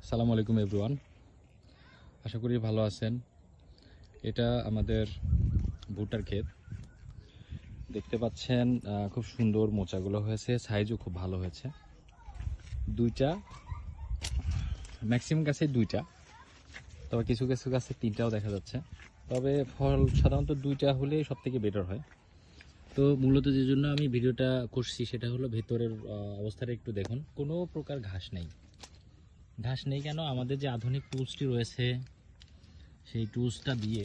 আসসালামু আলাইকুম এভরিওয়ান, আশা করি ভালো আছেন। এটা আমাদের ভুট্টার ক্ষেত দেখতে পাচ্ছেন। খুব সুন্দর মোচাগুলো হয়েছে, সাইজও খুব ভালো হয়েছে। দুইটা, ম্যাক্সিমাম গাছে দুইটা, তবে কিছু কিছু গাছে তিনটাও দেখা যাচ্ছে। তবে ফল সাধারণত দুইটা হলে সব থেকে বেটার হয়। তো মূলত যে জন্য আমি ভিডিওটা করছি সেটা হলো ভেতরের অবস্থাটা একটু দেখুন। কোনো প্রকার ঘাস নেই। ঘাস নেই কেন? আমাদের যে আধুনিক টুলসটি রয়েছে সেই টুলসটা দিয়ে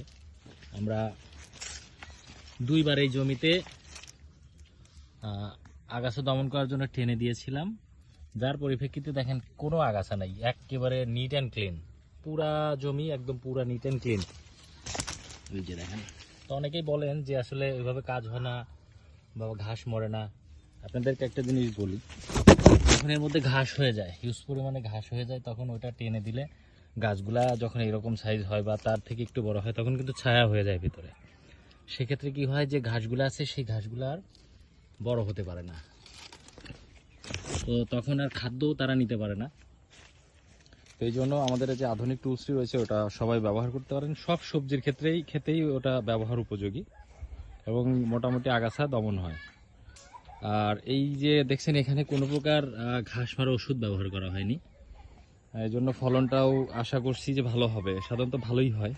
আমরা দুইবার এই জমিতে আগাছা দমন করার জন্য টেনে দিয়েছিলাম, যার পরিপ্রেক্ষিতে দেখেন কোনো আগাছা নাই, একেবারে নিট অ্যান্ড ক্লিন। পুরা জমি একদম পুরা নিট অ্যান্ড ক্লিন। এই যে দেখেন। তো অনেকেই বলেন যে আসলে ওইভাবে কাজ হয় না বা ঘাস মরে না। আপনাদেরকে একটা জিনিস বলি, যখন এর মধ্যে ঘাস হয়ে যায়, হিউজ পরিমাণে ঘাস হয়ে যায়, তখন ওইটা টেনে দিলে গাছগুলা যখন এরকম সাইজ হয় বা তার থেকে একটু বড় হয় তখন কিন্তু ছায়া হয়ে যায় ভিতরে। সেক্ষেত্রে কি হয়, যে ঘাসগুলো আছে সেই ঘাসগুলো আর বড় হতে পারে না, তো তখন আর খাদ্যও তারা নিতে পারে না। তো এই জন্য আমাদের যে আধুনিক টুলসটি রয়েছে ওটা সবাই ব্যবহার করতে পারেন। সব সবজির ক্ষেত্রেই ওটা ব্যবহার উপযোগী এবং মোটামুটি আগাছা দমন হয়। আর এই যে দেখছেন এখানে কোনো প্রকার ঘাস মারা ওষুধ ব্যবহার করা হয়নি। এই জন্য ফলনটাও আশা করছি যে ভালো হবে, সাধারণত ভালোই হয়,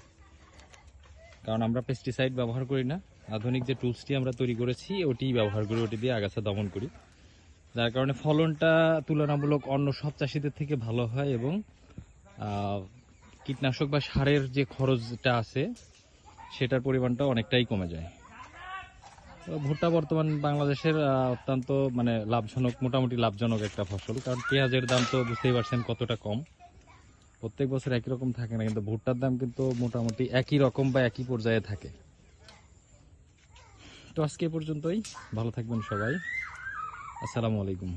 কারণ আমরা পেস্টিসাইড ব্যবহার করি না। আধুনিক যে টুলসটি আমরা তৈরি করেছি ওটি ব্যবহার করি, ওটি দিয়ে আগাছা দমন করি, যার কারণে ফলনটা তুলনামূলক অন্য সব চাষিদের থেকে ভালো হয় এবং কীটনাশক বা সারের যে খরচটা আছে সেটার পরিমাণটা অনেকটাই কমে যায়। তো ভুট্টা বর্তমান বাংলাদেশের অত্যন্ত লাভজনক, মোটামুটি লাভজনক একটা ফসল, কারণ পেঁয়াজের দাম তো বুঝতেই পারছেন কতটা কম। প্রত্যেক বছর একই রকম থাকে না, কিন্তু ভুট্টার দাম কিন্তু মোটামুটি একই রকম বা একই পর্যায়ে থাকে। তো আজকে পর্যন্তই, ভালো থাকবেন সবাই। আসসালামু আলাইকুম।